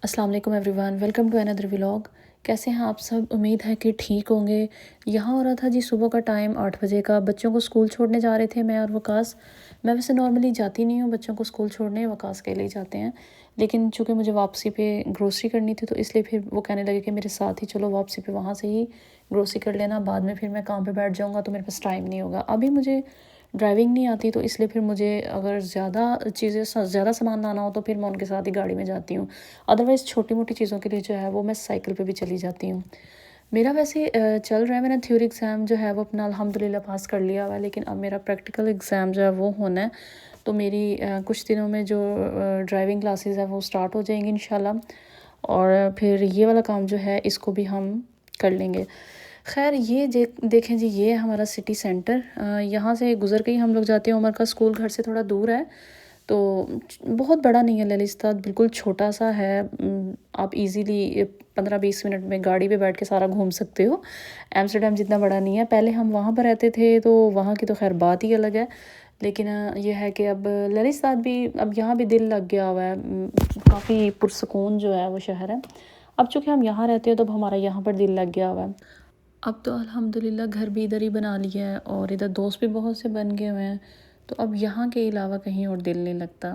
अस्सलाम वालेकुम everyone, welcome to another vlog. कैसे हैं आप सब? उम्मीद है कि ठीक होंगे। यहाँ हो रहा था जी सुबह का टाइम 8 बजे का। बच्चों को स्कूल छोड़ने जा रहे थे मैं और वकास। मैं वैसे नॉर्मली जाती नहीं हूँ बच्चों को स्कूल छोड़ने, वकास के लिए जाते हैं। लेकिन चूँकि मुझे वापसी पे ग्रोसरी करनी थी तो इसलिए फिर वो कहने लगे कि मेरे साथ ही चलो, वापसी पे वहाँ से ही ग्रोसरी कर लेना, बाद में फिर मैं काम पे बैठ जाऊँगा तो मेरे पास टाइम नहीं होगा। अभी मुझे ड्राइविंग नहीं आती तो इसलिए फिर मुझे अगर ज़्यादा चीज़ें ज़्यादा सामान लाना हो तो फिर मैं उनके साथ ही गाड़ी में जाती हूँ। अदरवाइज़ छोटी मोटी चीज़ों के लिए जो है वो मैं साइकिल पे भी चली जाती हूँ। मेरा वैसे चल रहा है, मैंने थ्योरी एग्ज़ाम जो है वो अपना अल्हम्दुलिल्लाह पास कर लिया हुआ है, लेकिन अब मेरा प्रैक्टिकल एग्ज़ाम जो है वो होना है। तो मेरी कुछ दिनों में जो ड्राइविंग क्लासेस है वो स्टार्ट हो जाएंगी इंशाल्लाह, और फिर ये वाला काम जो है इसको भी हम कर लेंगे। खैर ये देखें जी, ये है हमारा सिटी सेंटर। यहाँ से गुज़र के ही हम लोग जाते हैं। उमर का स्कूल घर से थोड़ा दूर है, तो बहुत बड़ा नहीं है ललिस्ताद, बिल्कुल छोटा सा है। आप इजीली 15-20 मिनट में गाड़ी पे बैठ के सारा घूम सकते हो। एम्स्टर्डम जितना बड़ा नहीं है। पहले हम वहाँ पर रहते थे तो वहाँ की तो खैर बात ही अलग है, लेकिन ये है कि अब ललिस्ताद भी, अब यहाँ भी दिल लग गया हुआ है। काफ़ी पुरसकून जो है वो शहर है। अब चूँकि हम यहाँ रहते हैं तो अब हमारा यहाँ पर दिल लग गया हुआ है। अब तो अल्हम्दुलिल्लाह घर भी इधर ही बना लिया है और इधर दोस्त भी बहुत से बन गए हुए हैं, तो अब यहाँ के अलावा कहीं और दिल नहीं लगता।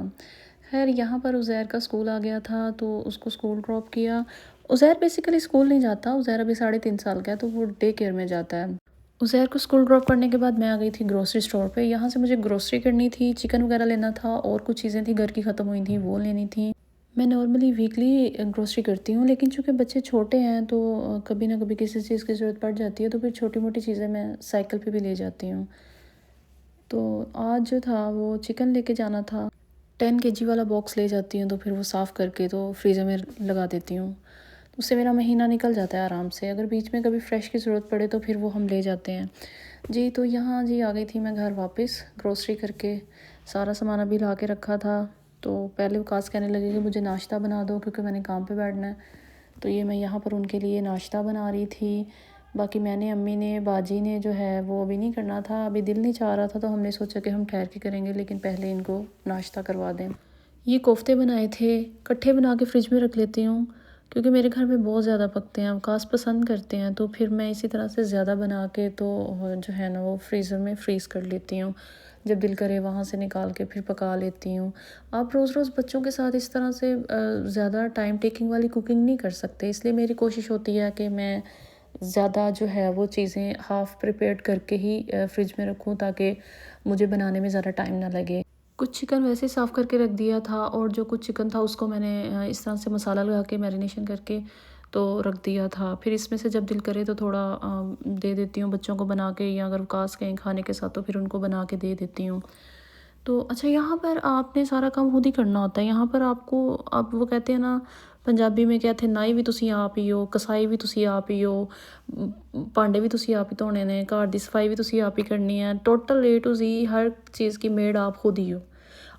खैर यहाँ पर उज़ैर का स्कूल आ गया था तो उसको स्कूल ड्रॉप किया। उज़ैर बेसिकली स्कूल नहीं जाता, उज़ैर अभी 3.5 साल का है तो वो डे केयर में जाता है। उज़ैर को स्कूल ड्रॉप करने के बाद मैं आ गई थी ग्रोसरी स्टोर पे। यहाँ से मुझे ग्रोसरी करनी थी, चिकन वगैरह लेना था और कुछ चीज़ें थी घर की ख़त्म हुई थी वो लेनी थी। मैं नॉर्मली वीकली ग्रोसरी करती हूँ, लेकिन चूँकि बच्चे छोटे हैं तो कभी ना कभी किसी चीज़ की ज़रूरत पड़ जाती है, तो फिर छोटी मोटी चीज़ें मैं साइकिल पे भी ले जाती हूँ। तो आज जो था वो चिकन लेके जाना था। 10 kg वाला बॉक्स ले जाती हूँ तो फिर वो साफ़ करके तो फ्रीज़र में लगा देती हूँ, तो उससे मेरा महीना निकल जाता है आराम से। अगर बीच में कभी फ़्रेश की ज़रूरत पड़े तो फिर वो हम ले जाते हैं जी। तो यहाँ जी आ गई थी मैं घर वापस ग्रोसरी करके। सारा सामान अभी ला के रखा था, तो पहले वकास कहने लगे कि मुझे नाश्ता बना दो क्योंकि मैंने काम पे बैठना है। तो ये मैं यहाँ पर उनके लिए नाश्ता बना रही थी। बाकी मैंने, अम्मी ने, बाजी ने जो है वो अभी नहीं करना था, अभी दिल नहीं चाह रहा था, तो हमने सोचा कि हम ठहर के करेंगे, लेकिन पहले इनको नाश्ता करवा दें। ये कोफ्ते बनाए थे, इकट्ठे बना के फ्रिज में रख लेती हूँ क्योंकि मेरे घर में बहुत ज़्यादा पकते हैं, अवकाश पसंद करते हैं, तो फिर मैं इसी तरह से ज़्यादा बना के तो जो है ना वो फ्रीज़र में फ्रीज़ कर लेती हूँ। जब दिल करे वहाँ से निकाल के फिर पका लेती हूँ। आप रोज़ रोज़ बच्चों के साथ इस तरह से ज़्यादा टाइम टेकिंग वाली कुकिंग नहीं कर सकते, इसलिए मेरी कोशिश होती है कि मैं ज़्यादा जो है वो चीज़ें हाफ़ प्रिपेयर्ड करके ही फ्रिज में रखूँ ताकि मुझे बनाने में ज़्यादा टाइम ना लगे। कुछ चिकन वैसे ही साफ़ करके रख दिया था और जो कुछ चिकन था उसको मैंने इस तरह से मसाला लगा के मैरिनेशन करके तो रख दिया था। फिर इसमें से जब दिल करे तो थोड़ा दे देती हूँ बच्चों को बना के, या अगर वकास कहीं खाने के साथ तो फिर उनको बना के दे देती हूँ। तो अच्छा, यहाँ पर आपने सारा काम खुद ही करना होता है। यहाँ पर आपको, अब वो कहते हैं ना पंजाबी में कहते हैं, नाई भी तुसी आप ही हो, कसाई भी तुसी आप ही हो, भांडे भी तुसी आप ही धोने ने, घर दी सफाई भी तुसी आप ही करनी है। टोटल A to Z हर चीज़ की मेड आप खुद ही हो,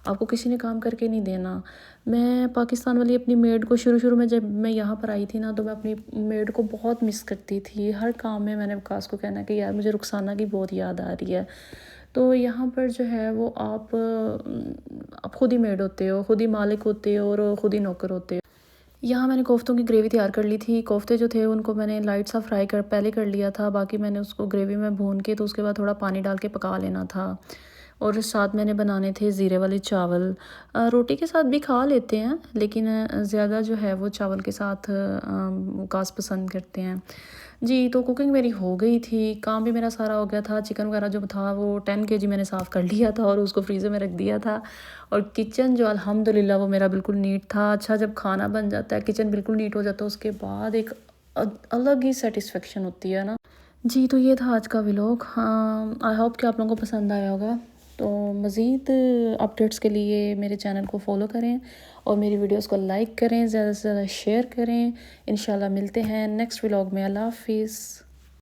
आपको किसी ने काम करके नहीं देना। मैं पाकिस्तान वाली अपनी मेड को शुरू में जब मैं यहाँ पर आई थी ना, तो मैं अपनी मेड को बहुत मिस करती थी। हर काम में मैंने वकास को कहना कि यार मुझे रुखसाना की बहुत याद आ रही है। तो यहाँ पर जो है वो आप खुद ही मेड होते हो, खुद ही मालिक होते हो और खुद ही नौकर होते हो। यहाँ मैंने कोफ्तों की ग्रेवी तैयार कर ली थी। कोफ्ते जो थे उनको मैंने लाइट सा फ्राई कर पहले कर लिया था, बाकी मैंने उसको ग्रेवी में भून के तो उसके बाद थोड़ा पानी डाल के पका लेना था। और साथ मैंने बनाने थे ज़ीरे वाले चावल। रोटी के साथ भी खा लेते हैं, लेकिन ज़्यादा जो है वो चावल के साथ वकास पसंद करते हैं जी। तो कुकिंग मेरी हो गई थी, काम भी मेरा सारा हो गया था। चिकन वगैरह जो था वो 10 kg मैंने साफ़ कर लिया था और उसको फ्रीज़र में रख दिया था। और किचन जो अल्हम्दुलिल्लाह वो मेरा बिल्कुल नीट था। अच्छा, जब खाना बन जाता है, किचन बिल्कुल नीट हो जाता है, उसके बाद एक अलग ही सेटिस्फेक्शन होती है ना जी। तो ये था आज का व्लॉग। हाँ, आई होप कि आप लोगों को पसंद आया होगा। तो मज़ीद अपडेट्स के लिए मेरे चैनल को फॉलो करें और मेरी वीडियोस को लाइक करें, ज़्यादा से ज़्यादा शेयर करें। इंशाल्लाह मिलते हैं नेक्स्ट व्लॉग में। अल्लाह हाफिज़।